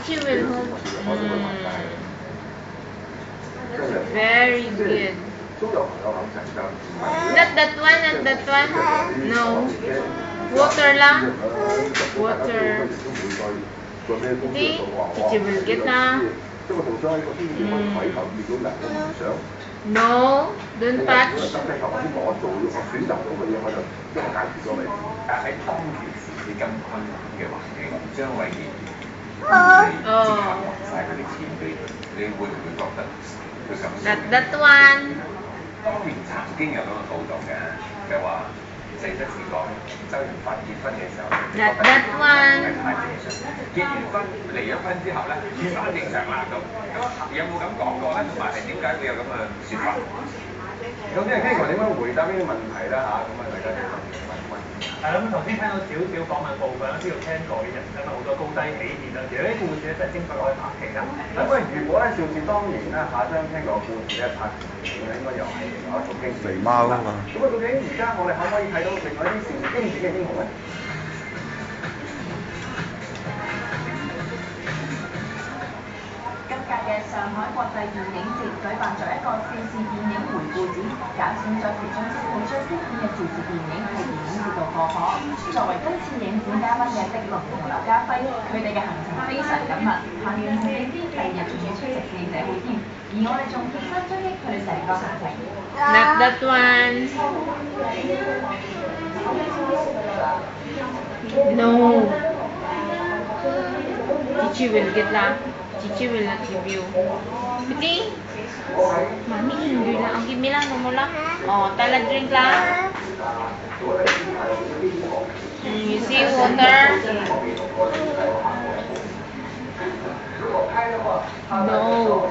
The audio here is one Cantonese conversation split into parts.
Chichi will hold. Very good. Not that one, not that one. No. Water lang. Water. See? Chichi will get na. No, don't touch. 喺當其時你咁困難嘅環境，張偉賢晒嗰啲錢俾佢，你會唔會覺得佢咁？ That one. 當年曾經有咁嘅報導嘅，就話四七時講周潤發結婚嘅時候，That one. 太正常。結完婚離咗婚之後咧，翻正常啦咁。咁有冇咁講過咧？同埋係點解會有咁嘅説法？咁即係 King 點樣回答呢啲問題啦嚇？咁啊，大家就問。係啦，咁頭先聽到少少訪問部分，知道 Ken 嘅人生好多高低起跌啦。其實呢啲故事咧真係精彩可以拍劇啦。咁喂，如果咧邵氏當年咧將 Ken 嘅故事咧拍成電影咧，應該又係有一套經典。肥貓啊嘛。咁啊，究竟而家我哋可唔可以睇到另外一啲邵氏經典嘅英雄咧？嘅上海國際電影節舉辦咗一個邵氏電影回顧展，揀選咗其中3部最經典嘅邵氏電影喺電影節度過河。作為今次影展嘉賓嘅狄龍同劉家輝，佢哋嘅行程非常緊密，行完攝影師第二日仲要出席記者會添，而我哋仲貼身追擊佢哋成個行程。Not that one. No. Chichi will get lah. Chichi will not give you. Piti? Mami hindi lang. Ang give me lang, mo lang. Oh, tala drink lang. You see water? No.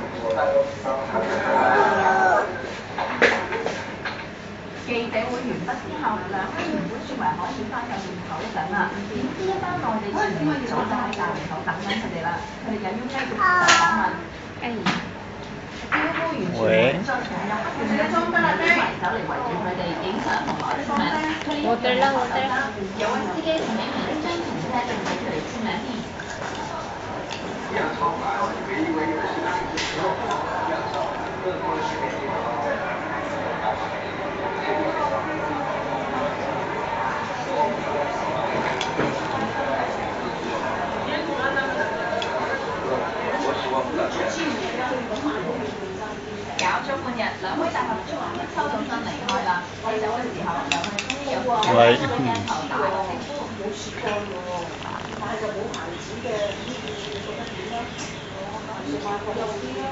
記者會完畢之後，兩位原本以為可以翻入門口等啦，點知一班內地傳媒早就喺大門口等緊佢哋啦，佢哋又要繼續接受訪問。招呼完傳媒，再從有不斷嘅中國影迷走嚟圍住佢哋影相同攞簽名，佢哋一齊拍手啦，有位司機同影迷一張同車仲俾佢哋簽名添。搞咗半日，兩位大合作收到信離開啦。我哋走嘅時候，兩位終於有時間鏡頭打個招呼。冇試過喎，但係就冇牌子嘅，你覺得點咧？食飯覺得好啲啦。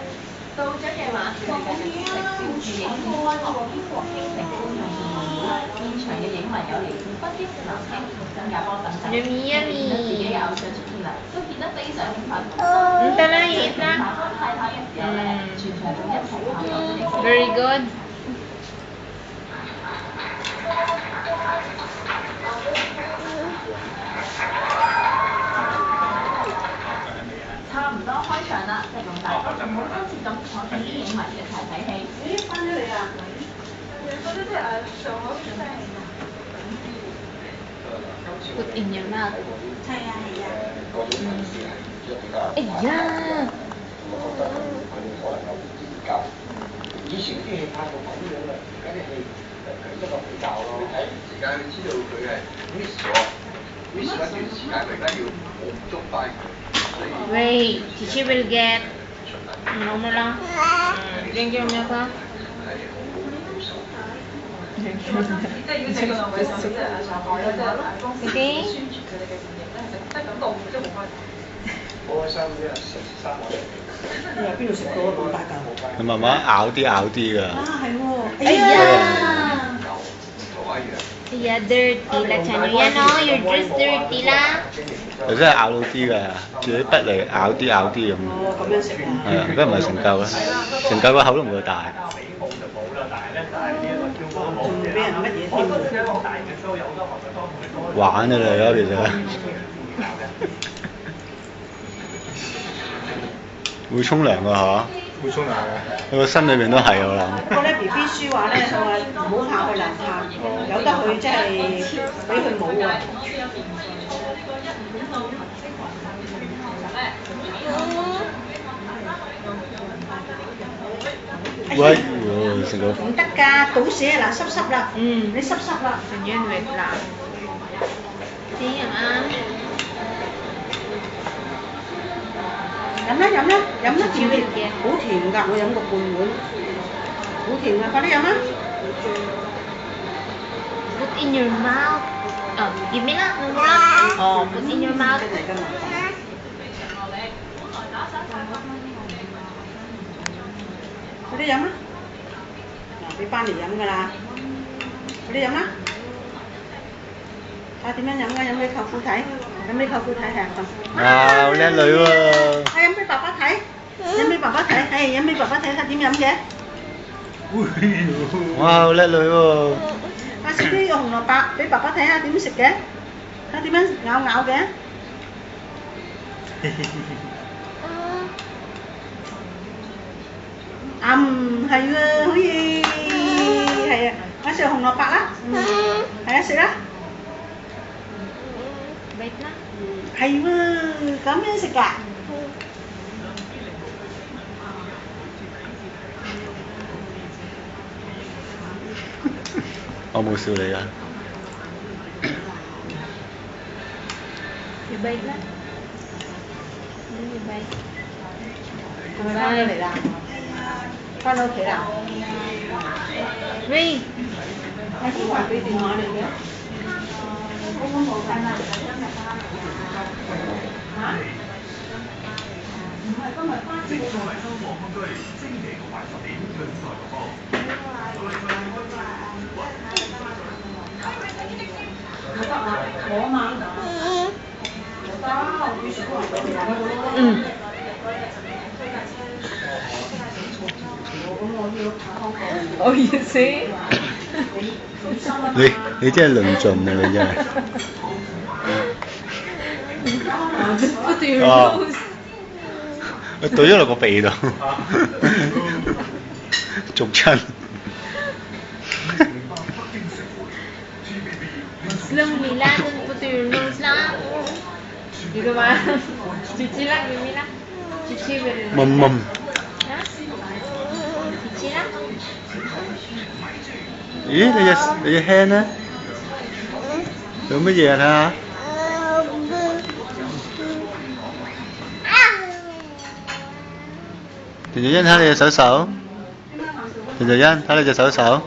到咗夜晚，佢哋繼續食小住影片開幕，英國傾情觀眾見面會，現場嘅影迷有嚟自北京、南京同新加坡等等，見到自己嘅偶像出現啦，都變得非常興奮。唔得啦，熱啦。打翻太太嘅時候咧，全場仲一齊拍咗影。Very good. 差唔多開場啦，狄龍大哥仲好親切咁坐住啲影迷一齊睇戲。咦，翻咗嚟啊！嗰啲上海出聲。Put in your mouth. 係啊係啊。哎呀！以前啲戲拍到咁樣啦，而家啲戲一個比較咯。你睇時間，你知道佢係 miss 咗一段時間，佢而家要捕捉翻。Wait, Chichi will get. Ano mo lang? Drink your milk ha? 即係如果你個位上即係上海咧，即係公司宣傳佢哋嘅電影咧，即係咁到即係冇開。好開心啲啊！食3個月。你話邊度食到啊？咁大嚿？佢慢慢咬啲㗎。啊，係喎！哎呀！同我一樣。哎呀，dirty啦，Chanyu yan oh, your dress dirty啦。佢真係咬到啲㗎，自己筆嚟咬啲咁。哦，咁樣食啊？係啊，梗係唔係成嚿啦？成嚿個口都唔會大。仲俾人乜嘢添？玩嘅嚟咯，其實。會沖涼㗎嚇？會沖涼嘅。佢個身裏面都係我諗。不過咧 ，B B 書話咧，佢話唔好怕佢難拍，由得佢即係俾佢冇喎。喂，哇，食到唔得㗎，倒瀉嗱濕濕啦，你濕濕啦， Sa yun, wait lang. Tingnan ah. 飲啦飲啦飲啦，甜甜嘅好甜㗎，我飲過半碗，好甜啊，快啲飲啦！ Put in your mouth. Oh, give me lang. Ano mo lang? Oh, put in your mouth. 快啲飲啦！嗱，俾班嚟飲㗎啦，快啲飲啦！睇下點樣飲㗎？飲俾舅父睇，飲俾舅父睇係咁。哇，叻女喎！飲俾爸爸睇，飲俾爸爸睇，飲俾爸爸睇下點飲嘅。哇，叻女喎！阿食啲紅蘿蔔俾爸爸睇下點食嘅，睇下點樣咬嘅。係喎，好嘢，係啊，我食紅蘿蔔啦，係啊，食啦。Wait lang. 係喎，咁樣食㗎。我冇笑你啊！ You bite lang. You bite. 係咪翻咗嚟啦？翻到屋企啦？ Ray. 阿小華俾電話你嘅。公公冇瞓啦。嚇？唔係今日翻節目。我得啊，我啊嘛。我得，我必須過嚟。Oh, you see? 你真係論盡啊！你真係。Put your 哦 nose. 我懟咗落個鼻度，逐親。 Slowly lang. Don't put your nose lang. Dito ba? Chichi lang, Mimi lang. Chichi will. 冧。 Ha? Chichi lang. 咦？你隻 hand 咧？做乜嘢啊？睇下。田小欣睇你隻手手。田小欣睇你隻手手。